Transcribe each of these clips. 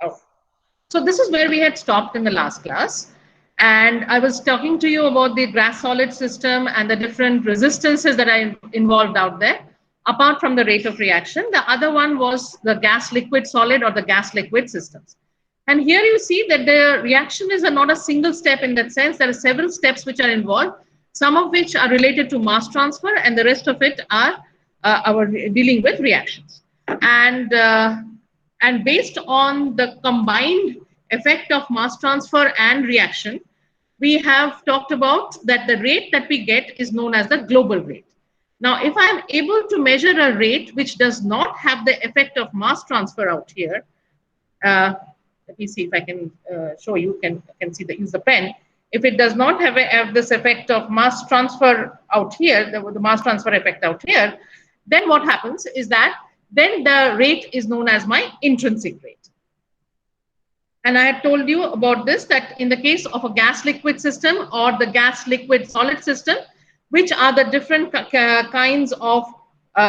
Oh. So this is where we had stopped in the last class. And I was talking to you about the gas solid system and the different resistances that are involved out there, apart from the rate of reaction. The other one was the gas liquid solid or the gas liquid systems. And here you see that the reaction is not a single step in that sense. There are several steps which are involved, some of which are related to mass transfer, and the rest of it are our dealing with reactions. And based on the combined effect of mass transfer and reaction, we have talked about that the rate that we get is known as the global rate. Now, if I'm able to measure a rate which does not have the effect of mass transfer out here, let me see if I can show you, can see use the pen. If it does not have this effect of mass transfer out here, the mass transfer effect out here, then what happens is that then the rate is known as my intrinsic rate. And I had told you about this, that in the case of a gas liquid system or the gas liquid solid system, which are the different kinds of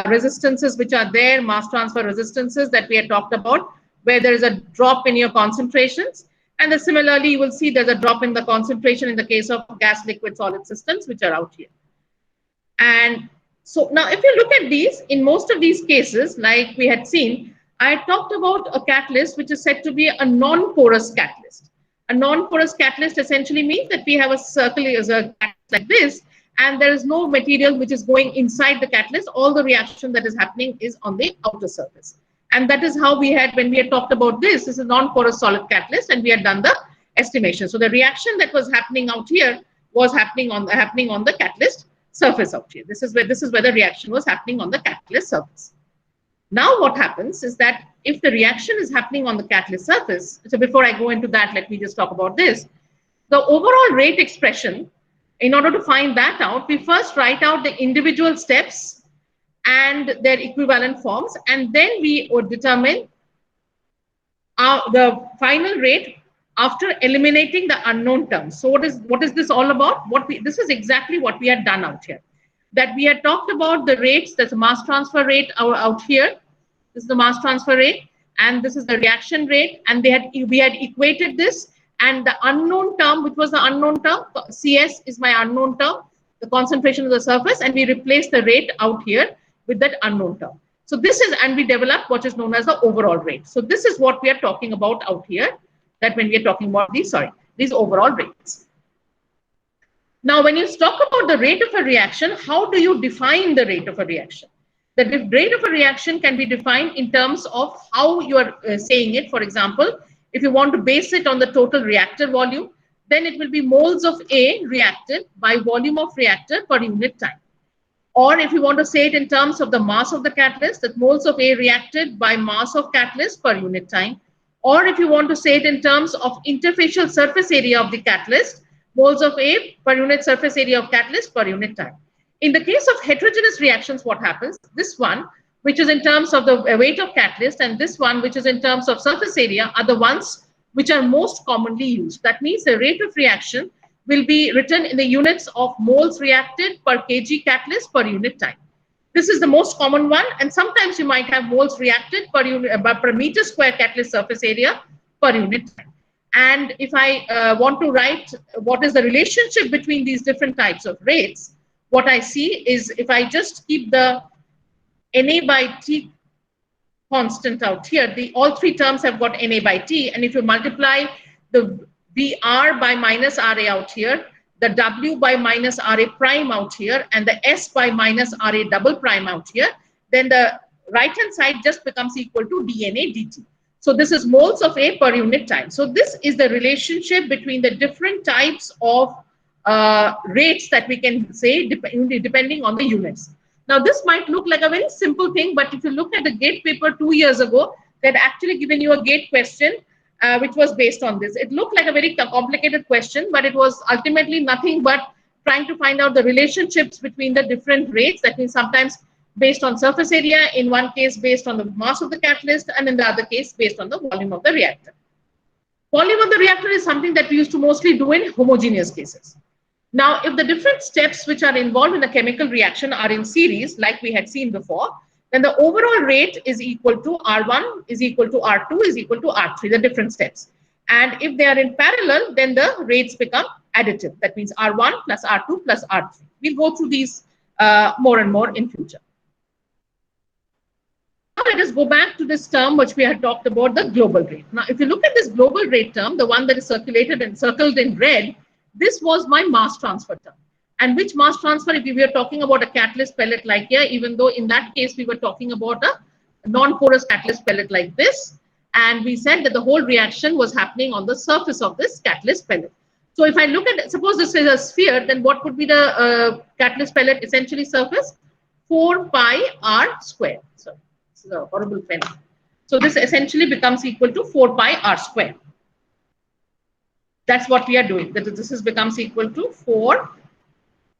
resistances which are there, mass transfer resistances that we had talked about, where there is a drop in your concentrations. And then similarly, you will see there's a drop in the concentration in the case of gas liquid solid systems, which are out here. And so now if you look at these, in most of these cases, like we had seen, I talked about a catalyst which is said to be a non-porous catalyst. A non-porous catalyst essentially means that we have a circle as a catalyst like this, and there is no material which is going inside the catalyst. All the reaction that is happening is on the outer surface. And that is how we had, when we had talked about this is a non-porous solid catalyst, and we had done the estimation. So the reaction that was happening out here was happening on the catalyst surface out here. This is where the reaction was happening on the catalyst surface. Now what happens is that if the reaction is happening on the catalyst surface, so before I go into that, let me just talk about this. The overall rate expression, in order to find that out, we first write out the individual steps and their equivalent forms, and then we would determine the final rate after eliminating the unknown terms. So what is this all about? This is exactly what we had done out here. That we had talked about the rates, that's a mass transfer rate out here. This is the mass transfer rate, and this is the reaction rate, and we had equated this, and the unknown term, which was the unknown term, CS is my unknown term, the concentration of the surface, and we replace the rate out here with that unknown term. So this is, and we develop what is known as the overall rate. So this is what we are talking about out here, that when we are talking about these overall rates. Now, when you talk about the rate of a reaction, how do you define the rate of a reaction? The rate of a reaction can be defined in terms of how you are saying it. For example, if you want to base it on the total reactor volume, then it will be moles of A reacted by volume of reactor per unit time. Or if you want to say it in terms of the mass of the catalyst, that moles of A reacted by mass of catalyst per unit time. Or if you want to say it in terms of interfacial surface area of the catalyst, moles of A per unit surface area of catalyst per unit time. In the case of heterogeneous reactions, what happens? This one, which is in terms of the weight of catalyst, and this one, which is in terms of surface area, are the ones which are most commonly used. That means the rate of reaction will be written in the units of moles reacted per kg catalyst per unit time. This is the most common one, and sometimes you might have moles reacted per meter square catalyst surface area per unit time. And if I want to write what is the relationship between these different types of rates, what I see is if I just keep the Na by T constant out here, all three terms have got Na by T, and if you multiply the Vr by minus Ra out here, the W by minus Ra prime out here, and the S by minus Ra double prime out here, then the right hand side just becomes equal to dNA dt. So this is moles of A per unit time. So this is the relationship between the different types of rates that we can say depending on the units. Now this might look like a very simple thing, but if you look at the GATE paper 2 years ago, they'd actually given you a GATE question which was based on this. It looked like a very complicated question, but it was ultimately nothing but trying to find out the relationships between the different rates. That means sometimes based on surface area, in one case based on the mass of the catalyst, and in the other case based on the volume of the reactor. Volume of the reactor is something that we used to mostly do in homogeneous cases. Now, if the different steps which are involved in a chemical reaction are in series, like we had seen before, then the overall rate is equal to R1 is equal to R2 is equal to R3, the different steps. And if they are in parallel, then the rates become additive. That means R1 plus R2 plus R3. We'll go through these more and more in future. Now let us go back to this term which we had talked about, the global rate. Now, if you look at this global rate term, the one that is circulated and circled in red, this was my mass transfer term. And which mass transfer, if we were talking about a catalyst pellet like here, even though in that case we were talking about a non-porous catalyst pellet like this, and we said that the whole reaction was happening on the surface of this catalyst pellet. So if I look at, suppose this is a sphere, then what would be the catalyst pellet essentially surface? 4 pi r square. So this is a horrible pen. So this essentially becomes equal to 4 pi r square. That's what we are doing. That this becomes equal to 4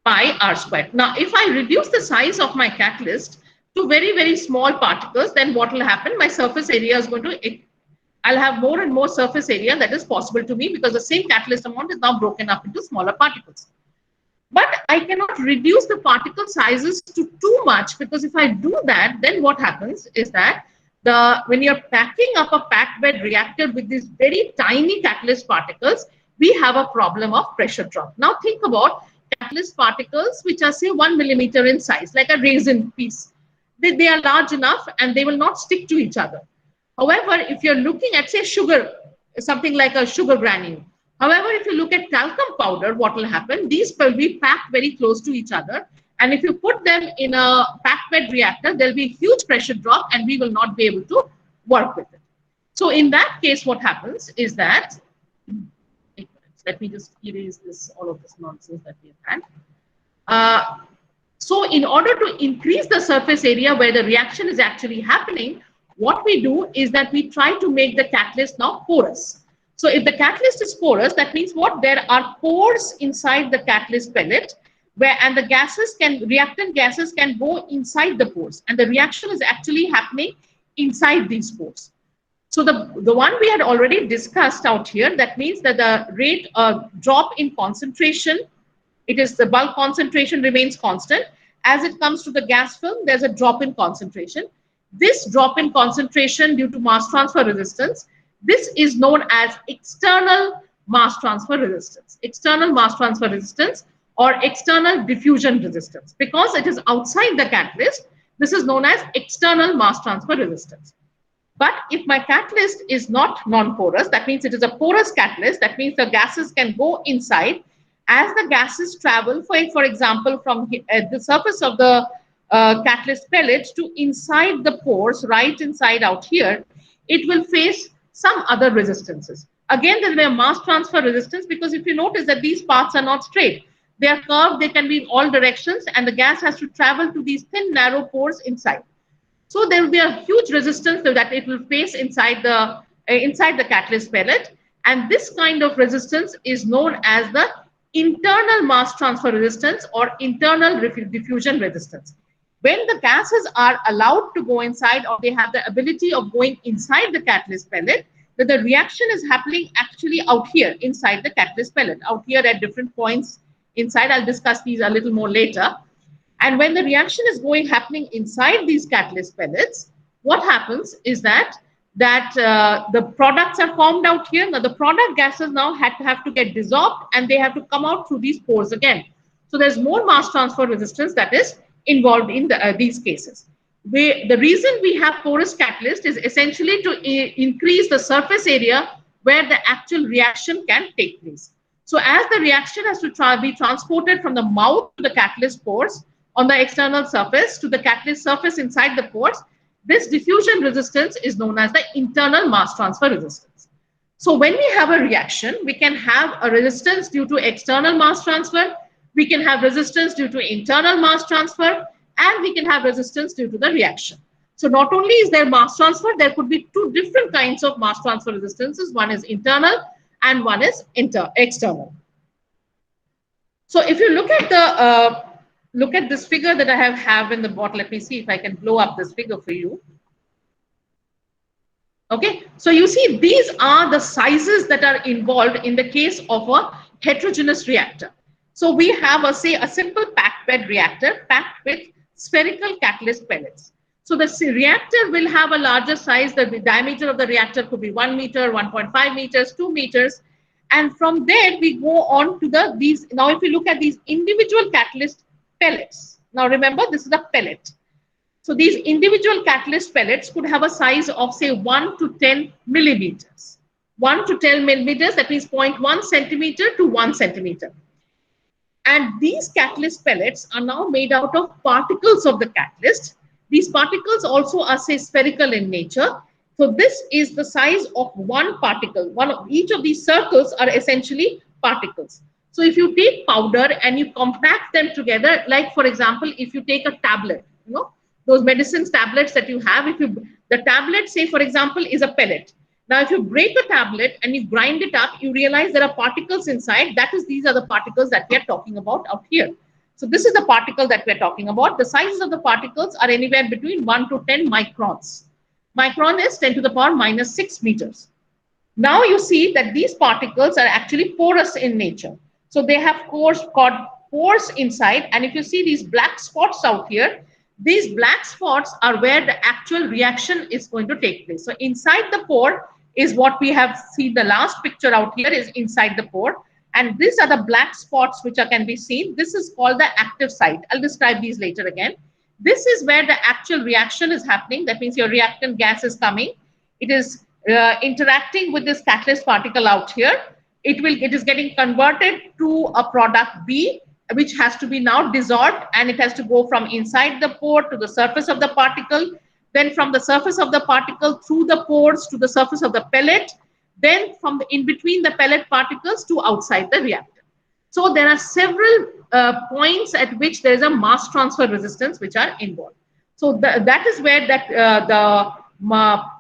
pi r square. Now, if I reduce the size of my catalyst to very, very small particles, then what will happen? My surface area is going to, I'll have more and more surface area that is possible to me because the same catalyst amount is now broken up into smaller particles. But I cannot reduce the particle sizes to too much, because if I do that, then what happens is that when you're packing up a packed bed reactor with these very tiny catalyst particles, we have a problem of pressure drop. Now think about catalyst particles which are say 1 millimeter in size, like a raisin piece. They are large enough and they will not stick to each other. However, if you're looking at say sugar, something like a sugar granule. However, if you look at talcum powder, what will happen? These will be packed very close to each other. And if you put them in a packed bed reactor, there'll be a huge pressure drop and we will not be able to work with it. So in that case, what happens is that, let me just erase this, all of this nonsense that we have had. So in order to increase the surface area where the reaction is actually happening, what we do is that we try to make the catalyst now porous. So if the catalyst is porous, that means what? There are pores inside the catalyst pellet, and the gases reactant gases can go inside the pores, and the reaction is actually happening inside these pores. So the one we had already discussed out here, that means that the rate drop in concentration, it is the bulk concentration remains constant. As it comes to the gas film, there's a drop in concentration. This drop in concentration due to mass transfer resistance, this is known as external mass transfer resistance. External mass transfer resistance or external diffusion resistance. Because it is outside the catalyst, this is known as external mass transfer resistance. But if my catalyst is not non-porous, that means it is a porous catalyst, that means the gases can go inside. As the gases travel, for example, from the surface of the catalyst pellet to inside the pores, right inside out here, it will face some other resistances. Again, there will be a mass transfer resistance, because if you notice that these paths are not straight, they are curved, they can be in all directions, and the gas has to travel to these thin, narrow pores inside. So there will be a huge resistance that it will face inside the catalyst pellet, and this kind of resistance is known as the internal mass transfer resistance or internal diffusion resistance. When the gases are allowed to go inside, or they have the ability of going inside the catalyst pellet, that the reaction is happening actually out here inside the catalyst pellet, out here at different points inside. I'll discuss these a little more later. And when the reaction is happening inside these catalyst pellets, what happens is that the products are formed out here. Now the product gases now have to get dissolved, and they have to come out through these pores again. So there's more mass transfer resistance that is involved in these cases. The reason we have porous catalyst is essentially to increase the surface area where the actual reaction can take place. So as the reaction has to be transported from the mouth to the catalyst pores on the external surface to the catalyst surface inside the pores, this diffusion resistance is known as the internal mass transfer resistance. So when we have a reaction, we can have a resistance due to external mass transfer, we can have resistance due to internal mass transfer, and we can have resistance due to the reaction. So not only is there mass transfer, there could be two different kinds of mass transfer resistances. One is internal and one is external. So if you look at this figure that I have in the bottle, let me see if I can blow up this figure for you. Okay, so you see these are the sizes that are involved in the case of a heterogeneous reactor. So we have say a simple packed bed reactor packed with spherical catalyst pellets. So the reactor will have a larger size. The diameter of the reactor could be 1 meter, 1.5 meters, 2 meters. And from there, we go on to these. Now, if you look at these individual catalyst pellets, now remember, this is a pellet. So these individual catalyst pellets could have a size of, say, 1 to 10 millimeters. 1 to 10 millimeters, that means 0.1 centimeter to 1 centimeter. And these catalyst pellets are now made out of particles of the catalyst. These particles also are, say, spherical in nature. So this is the size of one particle. One of each of these circles are essentially particles. So if you take powder and you compact them together, like for example, if you take a tablet, those medicines tablets that you have, the tablet, say for example, is a pellet. Now, if you break a tablet and you grind it up, you realize there are particles inside. These are the particles that we are talking about out here. So this is the particle that we're talking about. The sizes of the particles are anywhere between 1 to 10 microns. Micron is 10 to the power minus 6 meters. Now you see that these particles are actually porous in nature. So they have pores inside. And if you see these black spots out here, these black spots are where the actual reaction is going to take place. So inside the pore is what we have seen. The last picture out here is inside the pore. And these are the black spots which can be seen. This is called the active site. I'll describe these later again. This is where the actual reaction is happening. That means your reactant gas is coming. It is interacting with this catalyst particle out here. It is getting converted to a product B, which has to be now dissolved, and it has to go from inside the pore to the surface of the particle, then from the surface of the particle through the pores to the surface of the pellet, then from in between the pellet particles to outside the reactor. So there are several points at which there is a mass transfer resistance which are involved. So that is where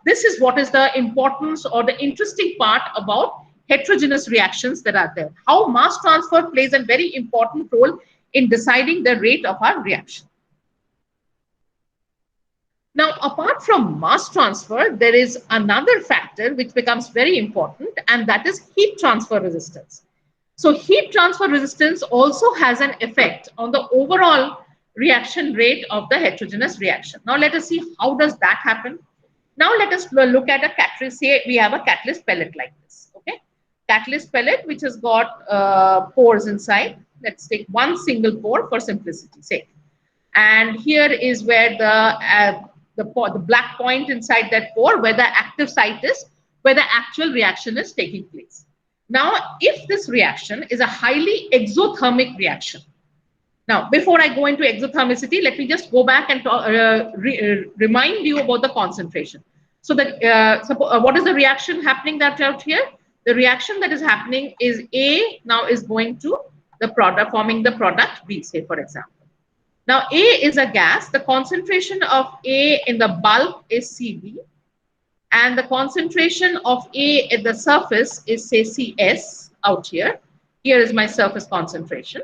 this is what is the importance or the interesting part about heterogeneous reactions that are there. How mass transfer plays a very important role in deciding the rate of our reaction. Now, apart from mass transfer, there is another factor which becomes very important, and that is heat transfer resistance. So heat transfer resistance also has an effect on the overall reaction rate of the heterogeneous reaction. Now, let us see how does that happen. Now, let us look at a catalyst. Say we have a catalyst pellet like this, okay? Catalyst pellet which has got pores inside. Let's take one single pore for simplicity's sake. And here is where the black point inside that pore, where the active site is, where the actual reaction is taking place. Now, if this reaction is a highly exothermic reaction, now before I go into exothermicity, let me just go back and remind you about the concentration. So what is the reaction happening that out here? The reaction that is happening is A now is going to the product, forming the product B, say for example. Now, A is a gas. The concentration of A in the bulk is Cb, and the concentration of A at the surface is, say, Cs out here. Here is my surface concentration,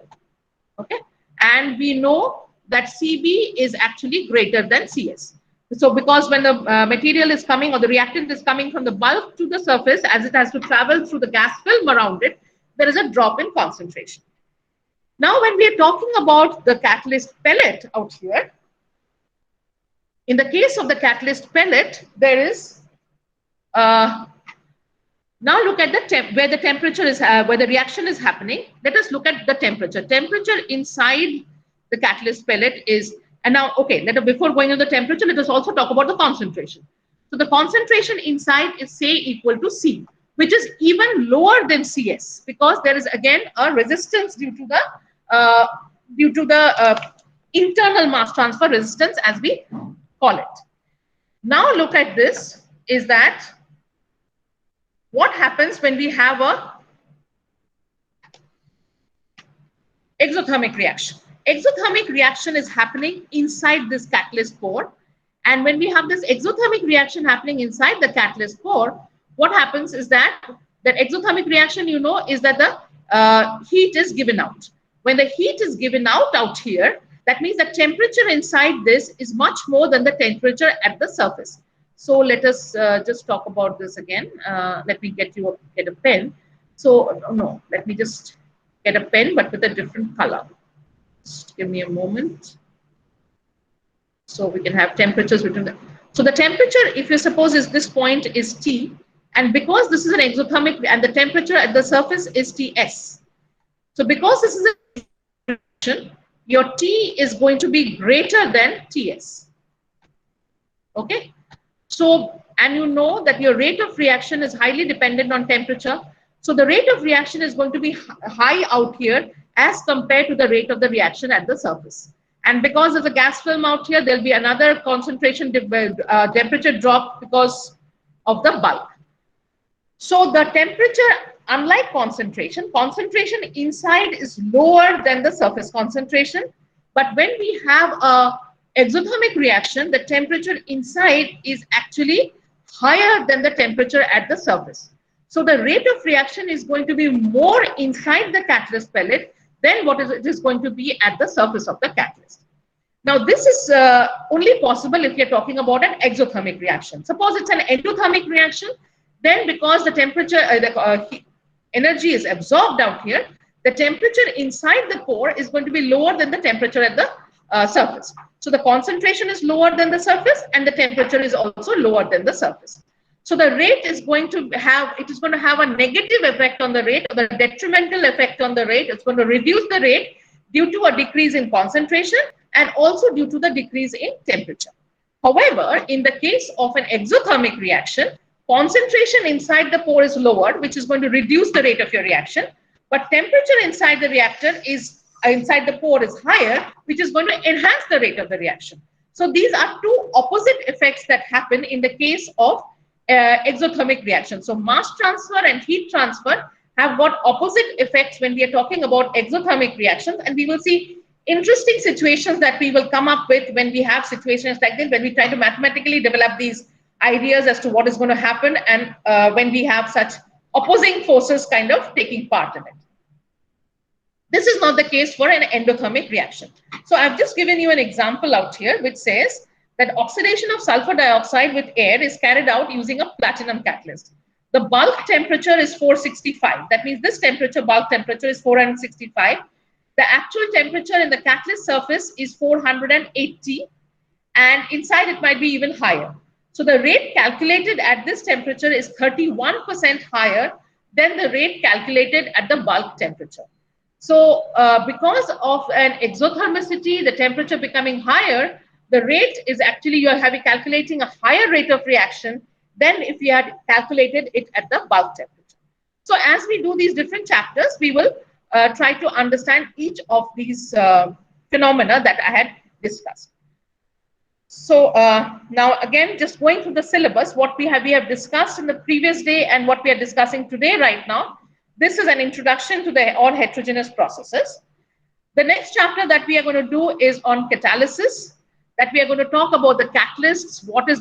okay? And we know that Cb is actually greater than Cs. So because when the material is coming or the reactant is coming from the bulk to the surface, as it has to travel through the gas film around it, there is a drop in concentration. Now, when we are talking about the catalyst pellet out here, in the case of the catalyst pellet, there is, now look at where the temperature is, where the reaction is happening. Let us look at the temperature. Temperature inside the catalyst pellet is, and now, okay, before going to the temperature, let us also talk about the concentration. So the concentration inside is, say, equal to C, which is even lower than Cs, because there is again a resistance due to the internal mass transfer resistance, as we call it. Now look at this, is that what happens when we have a exothermic reaction. Exothermic reaction is happening inside this catalyst pore, and when we have this exothermic reaction happening inside the catalyst pore, what happens is that exothermic reaction, you know, is that the heat is given out. When the heat is given out here, that means the temperature inside this is much more than the temperature at the surface. So let us just talk about this again. Let me get a pen. So no, let me just get a pen, but with a different color. Just give me a moment. So we can have temperatures between the, so the temperature, if you suppose is this point is T, and because this is an exothermic and the temperature at the surface is Ts. So because this is a reaction, your T is going to be greater than Ts. Okay. So, and you know that your rate of reaction is highly dependent on temperature. So the rate of reaction is going to be high out here as compared to the rate of the reaction at the surface. And because of the gas film out here, there'll be another concentration temperature drop because of the bulk. So the temperature, unlike concentration, concentration inside is lower than the surface concentration. But when we have a exothermic reaction, the temperature inside is actually higher than the temperature at the surface. So the rate of reaction is going to be more inside the catalyst pellet than what it is going to be at the surface of the catalyst. Now, this is only possible if you're talking about an exothermic reaction. Suppose it's an endothermic reaction, then because the temperature, energy is absorbed out here, the temperature inside the core is going to be lower than the temperature at the surface. So the concentration is lower than the surface and the temperature is also lower than the surface. So the rate is going to have, it is going to have a negative effect on the rate, or the detrimental effect on the rate. It's going to reduce the rate due to a decrease in concentration and also due to the decrease in temperature. However, in the case of an exothermic reaction, concentration inside the pore is lowered, which is going to reduce the rate of your reaction, but temperature inside the reactor is, inside the pore is higher, which is going to enhance the rate of the reaction. So these are two opposite effects that happen in the case of exothermic reaction. So mass transfer and heat transfer have got opposite effects when we are talking about exothermic reactions, and we will see interesting situations that we will come up with when we have situations like this, when we try to mathematically develop these ideas as to what is going to happen, and when we have such opposing forces kind of taking part in it. This is not the case for an endothermic reaction. So I've just given you an example out here which says that oxidation of sulfur dioxide with air is carried out using a platinum catalyst. The bulk temperature is 465. That means this temperature, bulk temperature, is 465. The actual temperature in the catalyst surface is 480, and inside it might be even higher. So the rate calculated at this temperature is 31% higher than the rate calculated at the bulk temperature. So because of an exothermicity, the temperature becoming higher, the rate is actually, you are calculating a higher rate of reaction than if you had calculated it at the bulk temperature. So as we do these different chapters, we will try to understand each of these phenomena that I had discussed. So now again, just going through the syllabus, what we have discussed in the previous day and what we are discussing today right now. This is an introduction to the all heterogeneous processes. The next chapter that we are going to do is on catalysis, that we are going to talk about the catalysts, what is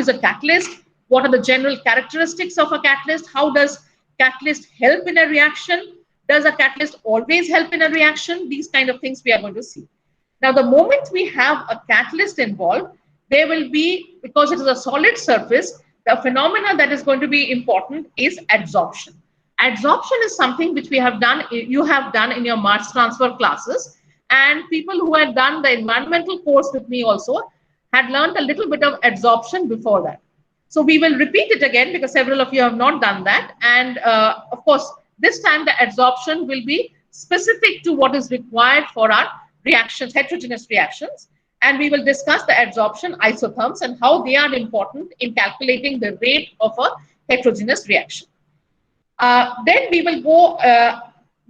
a catalyst, what are the general characteristics of a catalyst, how does catalyst help in a reaction, does a catalyst always help in a reaction, these kind of things we are going to see. Now, the moment we have a catalyst involved, there will be, because it is a solid surface, the phenomena that is going to be important is adsorption. Adsorption is something which we have done, you have done in your mass transfer classes, and people who had done the environmental course with me also had learned a little bit of adsorption before that. So we will repeat it again because several of you have not done that. And of course, this time the adsorption will be specific to what is required for our reactions, heterogeneous reactions. And we will discuss the adsorption isotherms and how they are important in calculating the rate of a heterogeneous reaction. Then we will go,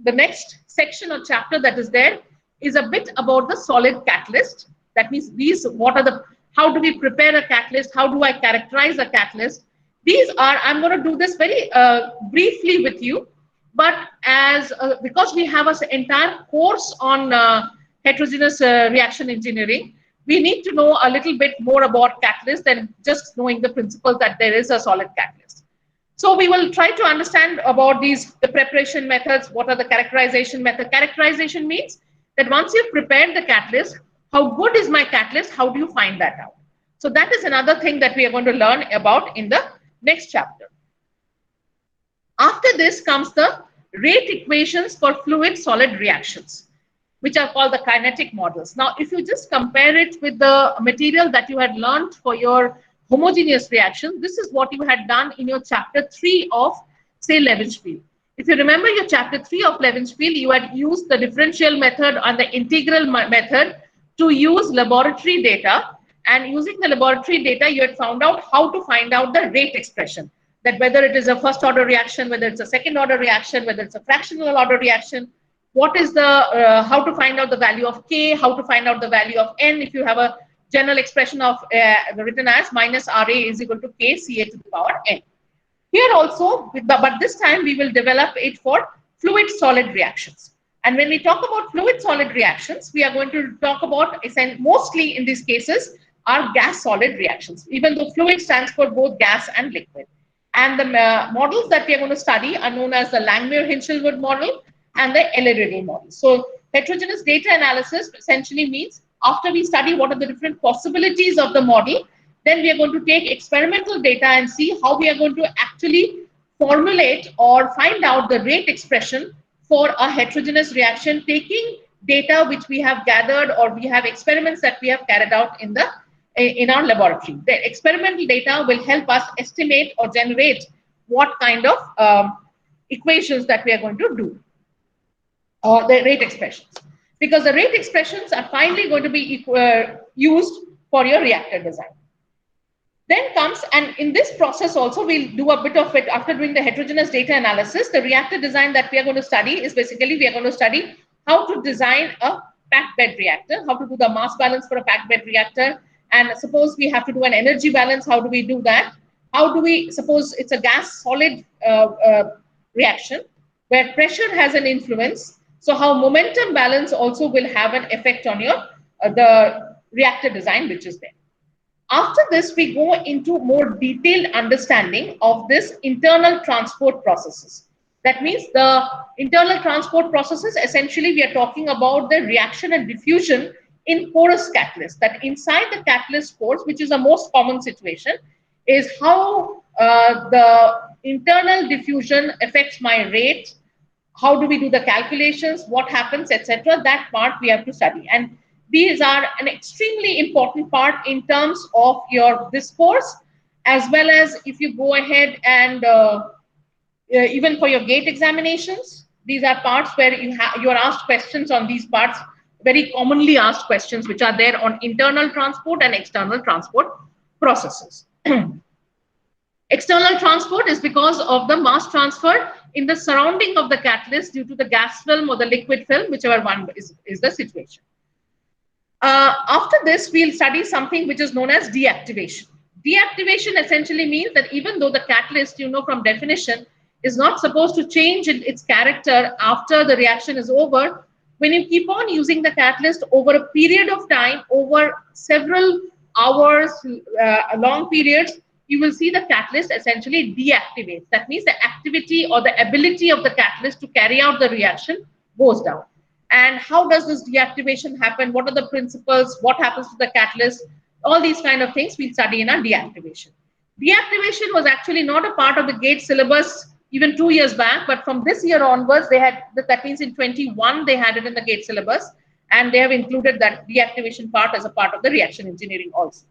the next section or chapter that is there is a bit about the solid catalyst. That means these, how do we prepare a catalyst? How do I characterize a catalyst? These are, I'm going to do this very briefly with you, but because we have an entire course on heterogeneous reaction engineering, we need to know a little bit more about catalyst than just knowing the principle that there is a solid catalyst. So we will try to understand about the preparation methods. What are the characterization method? Characterization means that once you've prepared the catalyst, how good is my catalyst? How do you find that out? So that is another thing that we are going to learn about in the next chapter. After this comes the rate equations for fluid-solid reactions. which are called the kinetic models. Now, if you just compare it with the material that you had learned for your homogeneous reaction, this is what you had done in your chapter 3 of, say, Levensspiel. If you remember your chapter 3 of Levensspiel, you had used the differential method and the integral method to use laboratory data. And using the laboratory data, you had found out how to find out the rate expression, that whether it is a first order reaction, whether it's a second order reaction, whether it's a fractional order reaction, what is the, how to find out the value of K, how to find out the value of N if you have a general expression of written as minus RA is equal to K Ca to the power N. Here also, but this time we will develop it for fluid solid reactions. And when we talk about fluid solid reactions, we are going to talk about, mostly in these cases, are gas solid reactions, even though fluid stands for both gas and liquid. And the models that we are going to study are known as the Langmuir-Hinchelwood model and the Eller-Riddle model. So heterogeneous data analysis essentially means after we study what are the different possibilities of the model, then we are going to take experimental data and see how we are going to actually formulate or find out the rate expression for a heterogeneous reaction, taking data which we have gathered or we have experiments that we have carried out in our laboratory. The experimental data will help us estimate or generate what kind of equations that we are going to do, or the rate expressions, because the rate expressions are finally going to be used for your reactor design. Then comes, and in this process also we'll do a bit of it after doing the heterogeneous data analysis. The reactor design that we are going to study is basically we are going to study how to design a packed bed reactor, how to do the mass balance for a packed bed reactor. And suppose we have to do an energy balance, how do we do that? How do we, suppose it's a gas solid reaction where pressure has an influence. So how momentum balance also will have an effect on your the reactor design which is there. After this, we go into more detailed understanding of this internal transport processes. That means the internal transport processes, essentially we are talking about the reaction and diffusion in porous catalyst, that inside the catalyst pores, which is the most common situation, is how the internal diffusion affects my rate, how do we do the calculations, what happens, etc. That part we have to study. And these are an extremely important part in terms of this course, as well as if you go ahead and even for your gate examinations, these are parts where you are asked questions on these parts, very commonly asked questions which are there on internal transport and external transport processes. External transport is because of the mass transfer in the surrounding of the catalyst due to the gas film or the liquid film, whichever one is the situation. After this, we'll study something which is known as deactivation. Deactivation essentially means that even though the catalyst, you know from definition, is not supposed to change its character after the reaction is over, when you keep on using the catalyst over a period of time, over several hours, long periods, you will see the catalyst essentially deactivates. That means the activity or the ability of the catalyst to carry out the reaction goes down. And how does this deactivation happen? What are the principles? What happens to the catalyst? All these kind of things we'll study in our deactivation. Deactivation was actually not a part of the GATE syllabus even 2 years back, but from this year onwards, they had, that means in 21, they had it in the GATE syllabus, and they have included that deactivation part as a part of the reaction engineering also.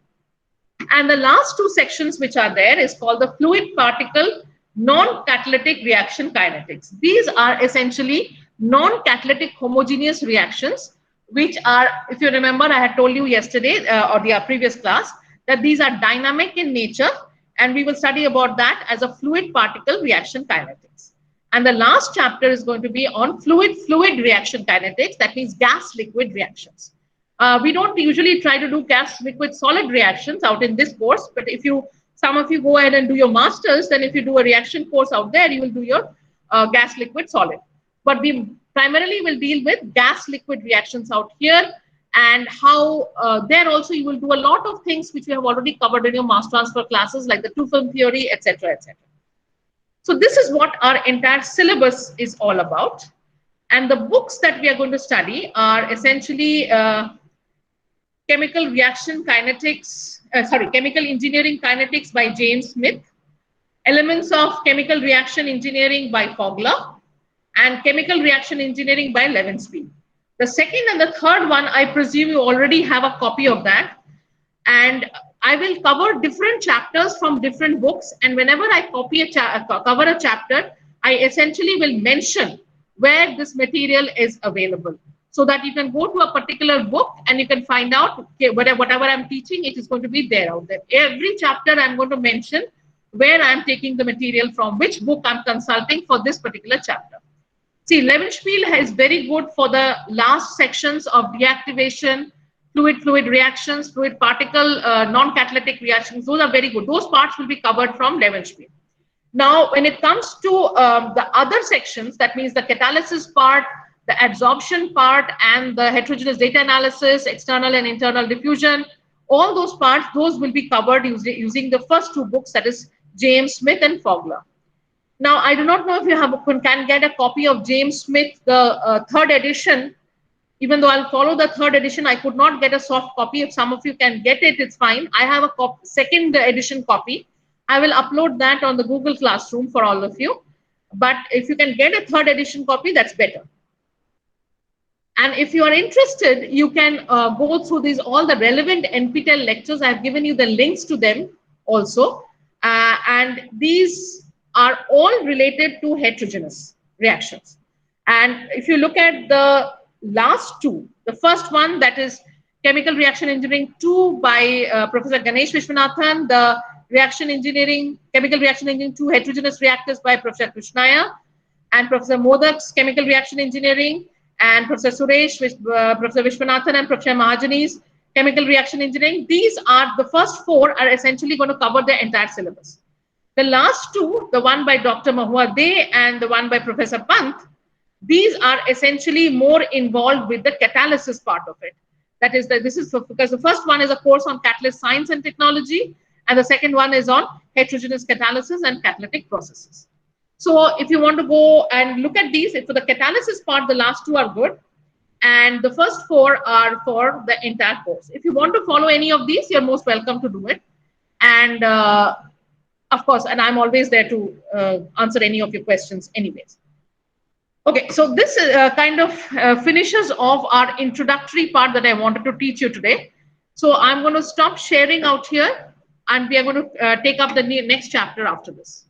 And the last two sections which are there is called the fluid particle non-catalytic reaction kinetics. These are essentially non-catalytic homogeneous reactions, which are, if you remember, I had told you yesterday or the previous class, that these are dynamic in nature, and we will study about that as a fluid particle reaction kinetics. And the last chapter is going to be on fluid reaction kinetics, that means gas liquid reactions. We don't usually try to do gas liquid solid reactions out in this course, but if some of you go ahead and do your masters, then if you do a reaction course out there, you will do your gas liquid solid. But we primarily will deal with gas liquid reactions out here, and how there also you will do a lot of things which we have already covered in your mass transfer classes, like the two film theory, etc., etc. So this is what our entire syllabus is all about. And the books that we are going to study are essentially chemical reaction kinetics, chemical engineering kinetics by James Smith, elements of chemical reaction engineering by Fogler, and chemical reaction engineering by Levensspiel. The second and the third one, I presume you already have a copy of that. And I will cover different chapters from different books. And whenever I cover a chapter, I essentially will mention where this material is available, so that you can go to a particular book and you can find out, okay, whatever I'm teaching, it is going to be there out there. Every chapter I'm going to mention where I'm taking the material from, which book I'm consulting for this particular chapter. See, Levenspiel is very good for the last sections of deactivation, fluid reactions, fluid particle, non-catalytic reactions. Those are very good. Those parts will be covered from Levenspiel. Now, when it comes to the other sections, that means the catalysis part, the adsorption part, and the heterogeneous data analysis, external and internal diffusion, all those parts, those will be covered using the first two books, that is James Smith and Fogler. Now, I do not know if you can get a copy of James Smith, the third edition. Even though I'll follow the third edition, I could not get a soft copy. If some of you can get it, it's fine. I have a second edition copy. I will upload that on the Google Classroom for all of you. But if you can get a third edition copy, that's better. And if you are interested, you can go through all the relevant NPTEL lectures. I've given you the links to them also. And these are all related to heterogeneous reactions. And if you look at the last two, the first one, that is Chemical Reaction Engineering 2 by Professor Ganesh Vishwanathan, the Chemical Reaction Engineering 2 Heterogeneous Reactors by Professor Krishnaya, and Professor Modak's Chemical Reaction Engineering, and Professor Suresh, Professor Vishwanathan, and Professor Mahajani's Chemical Reaction Engineering. These are, the first four are essentially going to cover the entire syllabus. The last two, the one by Dr. Mahua De and the one by Professor Pant, these are essentially more involved with the catalysis part of it. That is, because the first one is a course on catalyst science and technology, and the second one is on heterogeneous catalysis and catalytic processes. So if you want to go and look at these, for the catalysis part, the last two are good, and the first four are for the entire course. If you want to follow any of these, you're most welcome to do it. And of course, and I'm always there to answer any of your questions anyways. Okay, so this kind of finishes off our introductory part that I wanted to teach you today. So I'm going to stop sharing out here, and we are going to take up the next chapter after this.